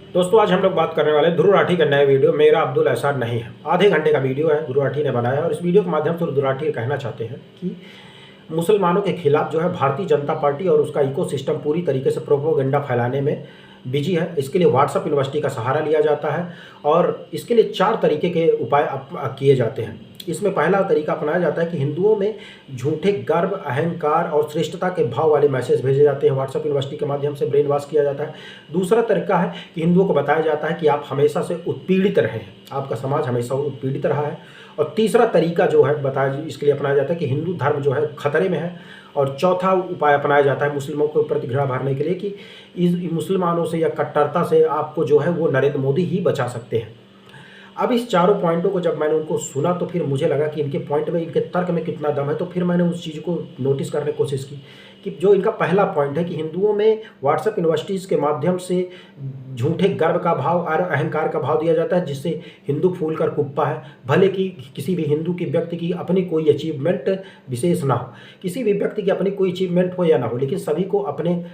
दोस्तों आज हम लोग बात करने वाले हैं ध्रुव राठी का नया वीडियो। मेरा अब्दुल एहसान नहीं है, आधे घंटे का वीडियो है, ध्रुव राठी ने बनाया। और इस वीडियो के माध्यम से ध्रुव राठी कहना चाहते हैं कि मुसलमानों के खिलाफ जो है भारतीय जनता पार्टी और उसका इकोसिस्टम पूरी तरीके से प्रोपोगंडा फैलाने में बिजी है। इसके लिए व्हाट्सएप यूनिवर्सिटी का सहारा लिया जाता है और इसके लिए 4 तरीके के उपाय किए जाते हैं। इसमें पहला तरीका अपनाया जाता है कि हिंदुओं में झूठे गर्व, अहंकार और श्रेष्ठता के भाव वाले मैसेज भेजे जाते हैं। व्हाट्सएप यूनिवर्सिटी के माध्यम से ब्रेन वॉश किया जाता है। दूसरा तरीका है कि हिंदुओं को बताया जाता है कि आप हमेशा से उत्पीड़ित रहे हैं, आपका समाज हमेशा उत्पीड़ित रहा है। और तीसरा तरीका जो है बताया, इसके लिए अपनाया जाता है कि हिंदू धर्म जो है खतरे में है। और चौथा उपाय अपनाया जाता है मुस्लिमों के प्रति घृणा भरने के लिए कि इस मुसलमानों से या कट्टरता से आपको जो है वो नरेंद्र मोदी ही बचा सकते हैं। अब इस चारों पॉइंटों को जब मैंने उनको सुना तो फिर मुझे लगा कि इनके पॉइंट में, इनके तर्क में कितना दम है। तो फिर मैंने उस चीज़ को नोटिस करने की कोशिश की कि जो इनका पहला पॉइंट है कि हिंदुओं में व्हाट्सएप यूनिवर्सिटीज़ के माध्यम से झूठे गर्व का भाव और अहंकार का भाव दिया जाता है, जिससे हिंदू फूल कर कुप्पा है। भले कि किसी भी हिंदू की व्यक्ति की अपनी कोई अचीवमेंट विशेष ना हो, किसी भी व्यक्ति की अपनी कोई अचीवमेंट हो या ना हो, लेकिन सभी को अपने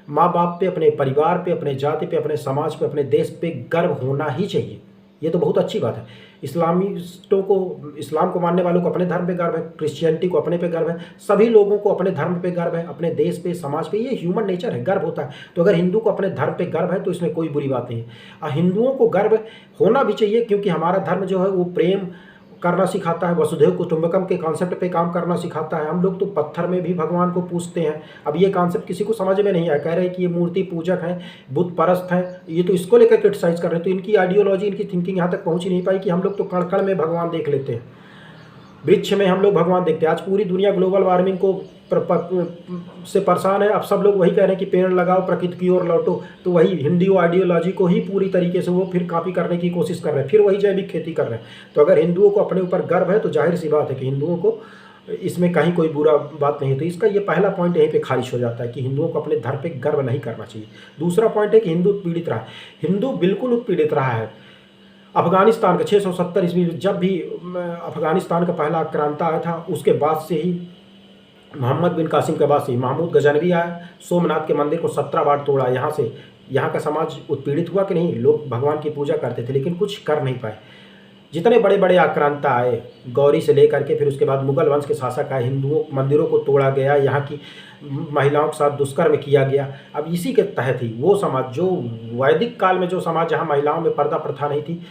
माँ बाप पे, अपने परिवार पे, अपने जाति पे, अपने समाज पे, अपने देश पे गर्व होना ही चाहिए। ये तो बहुत अच्छी बात है। इस्लामिस्टों को, इस्लाम को मानने वालों को अपने धर्म पे गर्व है, क्रिश्चियनिटी को अपने पे गर्व है, सभी लोगों को अपने धर्म पे गर्व है, अपने देश पे, समाज पे। ये ह्यूमन नेचर है, गर्व होता है। तो अगर हिंदू को अपने धर्म पे गर्व है तो इसमें कोई बुरी बात नहीं है। और हिंदुओं को गर्व होना भी चाहिए, क्योंकि हमारा धर्म जो है वो प्रेम करना सिखाता है, वसुधैव कुटुंबकम के कॉन्सेप्ट पे काम करना सिखाता है। हम लोग तो पत्थर में भी भगवान को पूजते हैं। अब ये कॉन्सेप्ट किसी को समझ में नहीं आया, कह रहे हैं कि ये मूर्ति पूजक हैं, बुत परस्त हैं, ये तो इसको लेकर क्रिटिसाइज कर रहे हैं। तो इनकी आइडियोलॉजी, इनकी थिंकिंग यहाँ तक पहुँच ही नहीं पाई कि हम लोग तो कण कण में भगवान देख लेते हैं, वृक्ष में हम लोग भगवान देखते हैं। आज पूरी दुनिया ग्लोबल वार्मिंग को से परेशान है। अब सब लोग वही कह रहे हैं कि पेड़ लगाओ, प्रकृति की ओर लौटो। तो वही हिंदू आइडियोलॉजी को ही पूरी तरीके से वो फिर कॉपी करने की कोशिश कर रहे हैं, फिर वही जैविक खेती कर रहे हैं। तो अगर हिंदुओं को अपने ऊपर गर्व है तो जाहिर सी बात है कि हिंदुओं को इसमें कहीं कोई बुरा बात नहीं है। तो इसका ये पहला पॉइंट यहीं पे खारिज हो जाता है कि हिंदुओं को अपने धर्म पे गर्व नहीं करना चाहिए। दूसरा पॉइंट है कि हिंदू उत्पीड़ित रहा है। हिंदू बिल्कुल उत्पीड़ित रहा है। अफगानिस्तान का 670 ईस्वी जब भी अफगानिस्तान का पहला आक्रांता आया था, उसके बाद से ही मोहम्मद बिन कासिम के बाद से ही महमूद गजनवी आया, सोमनाथ के मंदिर को 17 बार तोड़ा। यहाँ से यहाँ का समाज उत्पीड़ित हुआ कि नहीं? लोग भगवान की पूजा करते थे लेकिन कुछ कर नहीं पाए। जितने बड़े बड़े आक्रांता आए, गौरी से लेकर के, फिर उसके बाद मुगल वंश के शासक आए, हिंदुओं मंदिरों को तोड़ा गया, यहाँ की महिलाओं के साथ दुष्कर्म किया गया। अब इसी के तहत ही वो समाज, जो वैदिक काल में जो समाज जहाँ महिलाओं में पर्दा प्रथा नहीं थी,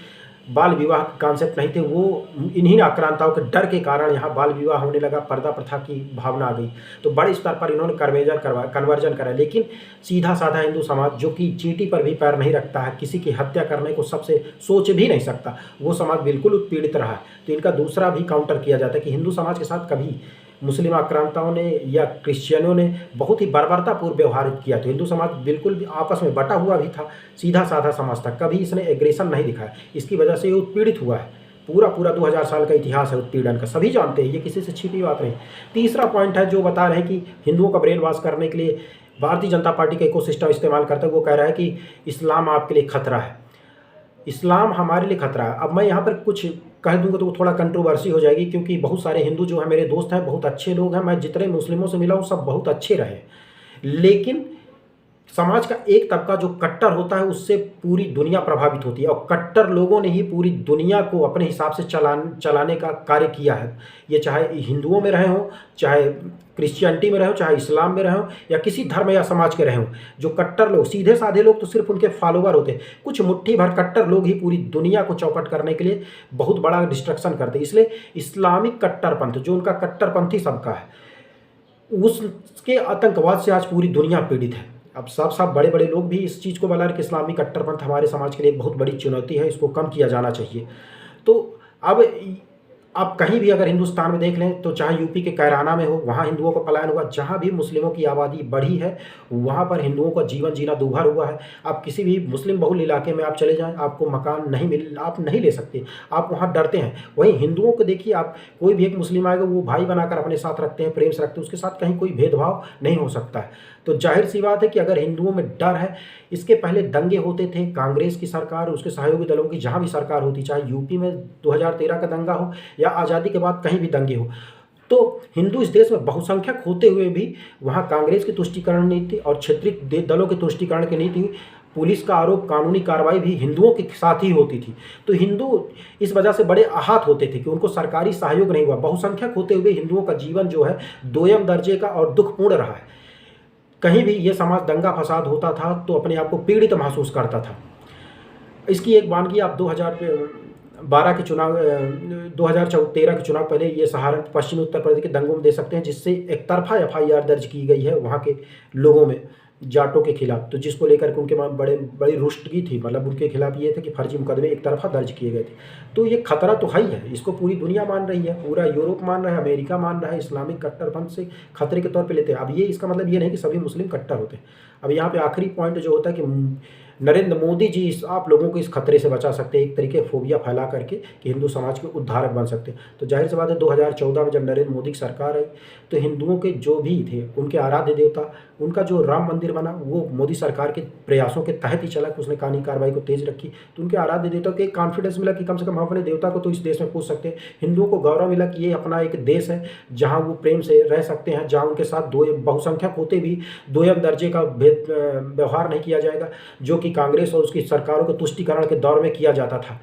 बाल विवाह कॉन्सेप्ट नहीं थे, वो इन्हीं आक्रांताओं के डर के कारण यहाँ बाल विवाह होने लगा, पर्दा प्रथा की भावना आ गई। तो बड़े स्तर पर इन्होंने कन्वर्जन करा। लेकिन सीधा साधा हिंदू समाज जो कि चींटी पर भी पैर नहीं रखता है, किसी की हत्या करने को सबसे सोच भी नहीं सकता, वो समाज बिल्कुल उत्पीड़ित रहा है। तो इनका दूसरा भी काउंटर किया जाता है कि हिंदू समाज के साथ कभी मुस्लिम आक्रांताओं ने या क्रिश्चियनों ने बहुत ही बर्बरतापूर्व व्यवहार किया। तो हिंदू समाज बिल्कुल भी आपस में बटा हुआ भी था, सीधा साधा समाज था, कभी इसने एग्रेशन नहीं दिखाया। इसकी वजह से ये उत्पीड़ित हुआ है। पूरा 2000 साल का इतिहास है उत्पीड़न का, सभी जानते हैं, ये किसी से छिपी बात नहीं। तीसरा पॉइंट है जो बता रहे हैं कि हिंदुओं का ब्रेन वॉश करने के लिए भारतीय जनता पार्टी का इकोसिस्टम इस्तेमाल करता है। वो कह रहा है कि इस्लाम आपके लिए खतरा है, इस्लाम हमारे लिए खतरा है। अब मैं यहाँ पर कुछ कह दूंगा तो वो थोड़ा कंट्रोवर्सी हो जाएगी, क्योंकि बहुत सारे हिंदू जो है मेरे दोस्त हैं, बहुत अच्छे लोग हैं। मैं जितने मुस्लिमों से मिला हूँ सब बहुत अच्छे रहे। लेकिन समाज का एक तबका जो कट्टर होता है उससे पूरी दुनिया प्रभावित होती है, और कट्टर लोगों ने ही पूरी दुनिया को अपने हिसाब से चलाने का कार्य किया है। ये चाहे हिंदुओं में रहे हों, चाहे क्रिश्चियनिटी में रहे हो, चाहे इस्लाम में रहे हो, या किसी धर्म या समाज के रहे हो। जो कट्टर लोग, सीधे साधे लोग तो सिर्फ उनके फॉलोवर होते हैं। कुछ मुट्ठी भर कट्टर लोग ही पूरी दुनिया को चौपट करने के लिए बहुत बड़ा डिस्ट्रक्शन करते हैं। इसलिए इस्लामिक कट्टरपंथ, जो उनका कट्टरपंथी सबका है, उसके आतंकवाद से आज पूरी दुनिया पीड़ित है। अब साफ साफ बड़े बड़े लोग भी इस चीज़ को बोला कि इस्लामी कट्टरपंथ हमारे समाज के लिए एक बहुत बड़ी चुनौती है, इसको कम किया जाना चाहिए। तो अब आप कहीं भी अगर हिंदुस्तान में देख लें तो चाहे यूपी के कैराना में हो, वहाँ हिंदुओं का पलायन हुआ। जहाँ भी मुस्लिमों की आबादी बढ़ी है वहाँ पर हिंदुओं का जीवन जीना दूभर हुआ है। आप किसी भी मुस्लिम बहुल इलाके में आप चले जाएं, आपको मकान आप नहीं ले सकते, आप वहाँ डरते हैं। वहीं हिंदुओं को देखिए, आप कोई भी एक मुस्लिम आएगा वो भाई बनाकर अपने साथ रखते हैं, प्रेम से रखते हैं, उसके साथ कहीं कोई भेदभाव नहीं हो सकता है। तो जाहिर सी बात है कि अगर हिंदुओं में डर है, इसके पहले दंगे होते थे, कांग्रेस की सरकार, उसके सहयोगी दलों की जहाँ भी सरकार होती, चाहे यूपी में 2013 का दंगा हो या आज़ादी के बाद कहीं भी दंगे हो, तो हिंदू इस देश में बहुसंख्यक होते हुए भी वहाँ कांग्रेस की तुष्टीकरण नीति और क्षेत्रीय दलों की तुष्टीकरण की नीति पुलिस का आरोप, कानूनी कार्रवाई भी हिंदुओं के साथ ही होती थी। तो हिंदू इस वजह से बड़े आहत होते थे कि उनको सरकारी सहयोग नहीं हुआ। बहुसंख्यक होते हुए हिंदुओं का जीवन जो है दोयम दर्जे का और दुखपूर्ण रहा है। कहीं भी ये समाज दंगा फसाद होता था तो अपने आप को पीड़ित महसूस करता था। इसकी एक वानगी आप 2012 के चुनाव 2013 के चुनाव पहले ये सहारनपुर पश्चिमी उत्तर प्रदेश के दंगों में दे सकते हैं, जिससे एक तरफा एफआईआर दर्ज की गई है वहाँ के लोगों में, जाटों के खिलाफ। तो जिसको लेकर के उनके बड़ी रुष्टगी थी, मतलब उनके खिलाफ ये थे कि फर्जी मुकदमे एक तरफा दर्ज किए गए थे। तो ये खतरा तो है ही है, इसको पूरी दुनिया मान रही है, पूरा यूरोप मान रहा है, अमेरिका मान रहा है, इस्लामिक कट्टरपंथ से खतरे के तौर पे लेते हैं। अब ये इसका मतलब ये नहीं कि सभी मुस्लिम कट्टर होते हैं। अब यहाँ पे आखिरी पॉइंट जो होता है कि नरेंद्र मोदी जी आप लोगों को इस खतरे से बचा सकते हैं, एक तरीके फोबिया फैला करके कि हिंदू समाज के उद्धारक बन सकते हैं। तो जाहिर सी बात है 2014 में जब नरेंद्र मोदी की सरकार आई तो हिंदुओं के जो भी थे उनके आराध्य देवता, उनका जो राम मंदिर बना वो मोदी सरकार के प्रयासों के तहत ही चला कि उसने कानूनी कार्रवाई को तेज रखी। तो उनके आराध्य देवता को एक कॉन्फिडेंस मिला कि कम से कम हम अपने देवता को तो इस देश में पूछ सकते हैं। हिंदुओं को गौरव मिला कि ये अपना एक देश है जहाँ वो प्रेम से रह सकते हैं, जहाँ उनके साथ बहुसंख्यक होते भी दोयम दर्जे का व्यवहार नहीं किया जाएगा, जो कि कांग्रेस और उसकी सरकारों के तुष्टीकरण के दौर में किया जाता था।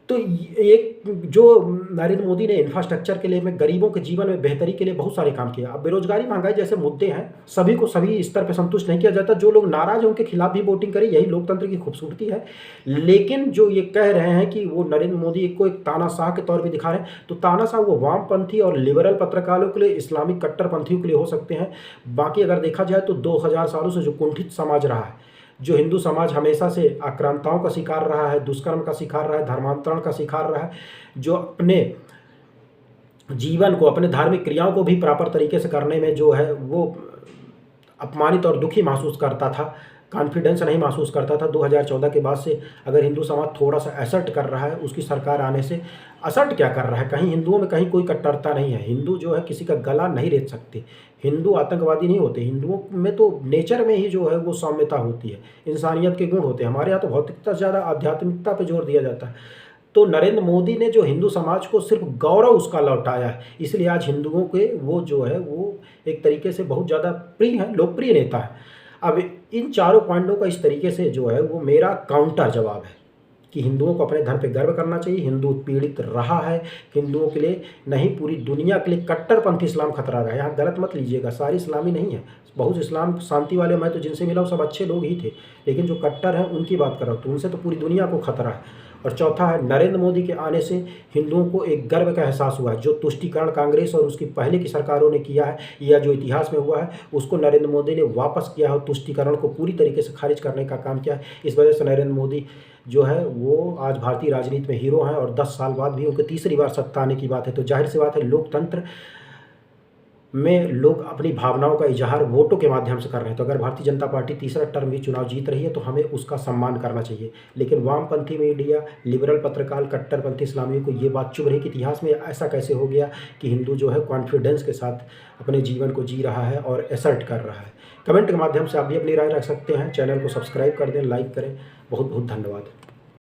तो एक जो नरेंद्र मोदी ने इंफ्रास्ट्रक्चर के लिए, में गरीबों के जीवन में बेहतरी के लिए बहुत सारे काम किए। अब बेरोजगारी, महंगाई जैसे मुद्दे हैं, सभी को सभी स्तर पर संतुष्ट नहीं किया जाता। जो लोग नाराज हैं उनके खिलाफ भी वोटिंग करें, यही लोकतंत्र की खूबसूरती है। लेकिन जो ये कह रहे हैं कि वो नरेंद्र मोदी को एक तानाशाह के तौर पर दिखा रहे हैं, तो तानाशाह वो वामपंथी और लिबरल पत्रकारों के लिए, इस्लामिक कट्टरपंथियों के लिए हो सकते हैं। बाकी अगर देखा जाए तो 2000 सालों से जो कुंठित समाज रहा है, जो हिंदू समाज हमेशा से आक्रांताओं का शिकार रहा है, दुष्कर्म का शिकार रहा है, धर्मांतरण का शिकार रहा है, जो अपने जीवन को, अपने धार्मिक क्रियाओं को भी प्रॉपर तरीके से करने में जो है वो अपमानित और दुखी महसूस करता था, कॉन्फिडेंस नहीं महसूस करता था। 2014 के बाद से अगर हिंदू समाज थोड़ा सा असर्ट कर रहा है, उसकी सरकार आने से असर्ट क्या कर रहा है, कहीं हिंदुओं में कहीं कोई कट्टरता नहीं है। हिंदू जो है किसी का गला नहीं रेत सकते, हिंदू आतंकवादी नहीं होते। हिंदुओं में तो नेचर में ही जो है वो सौम्यता होती है, इंसानियत के गुण होते हैं। हमारे यहाँ तो भौतिकता से ज़्यादा आध्यात्मिकता पर जोर दिया जाता है। तो नरेंद्र मोदी ने जो हिंदू समाज को सिर्फ गौरव उसका लौटाया है, इसलिए आज हिंदुओं के वो जो है वो एक तरीके से बहुत ज़्यादा प्रिय है, लोकप्रिय नेता है। अब इन चारों पॉइंटों का इस तरीके से जो है वो मेरा काउंटर जवाब है कि हिंदुओं को अपने धर्म पे गर्व करना चाहिए। हिंदू पीड़ित रहा है, हिंदुओं के लिए नहीं पूरी दुनिया के लिए कट्टरपंथी इस्लाम खतरा रहा है। यहाँ गलत मत लीजिएगा, सारी इस्लामी नहीं है, बहुत इस्लाम शांति वाले, मैं तो जिनसे मिला हूँ सब अच्छे लोग ही थे, लेकिन जो कट्टर हैं उनकी बात कर रहा हूँ, तो उनसे तो पूरी दुनिया को खतरा है। और चौथा है, नरेंद्र मोदी के आने से हिंदुओं को एक गर्व का एहसास हुआ है। जो तुष्टीकरण कांग्रेस और उसकी पहले की सरकारों ने किया है या जो इतिहास में हुआ है, उसको नरेंद्र मोदी ने वापस किया है, तुष्टीकरण को पूरी तरीके से खारिज करने का काम किया है। इस वजह से नरेंद्र मोदी जो है वो आज भारतीय राजनीति में हीरो हैं और 10 साल बाद भी उनके तीसरी बार सत्ता आने की बात है। तो जाहिर सी बात है लोकतंत्र में लोग अपनी भावनाओं का इजहार वोटों के माध्यम से कर रहे हैं। तो अगर भारतीय जनता पार्टी तीसरा टर्म भी चुनाव जीत रही है तो हमें उसका सम्मान करना चाहिए। लेकिन वामपंथी मीडिया, लिबरल पत्रकार, कट्टरपंथी इस्लामियों को ये बात चुभ रही कि इतिहास में ऐसा कैसे हो गया कि हिंदू जो है कॉन्फिडेंस के साथ अपने जीवन को जी रहा है और एसर्ट कर रहा है। कमेंट के माध्यम से आप भी अपनी राय रख सकते हैं। चैनल को सब्सक्राइब कर दें, लाइक करें। बहुत बहुत धन्यवाद।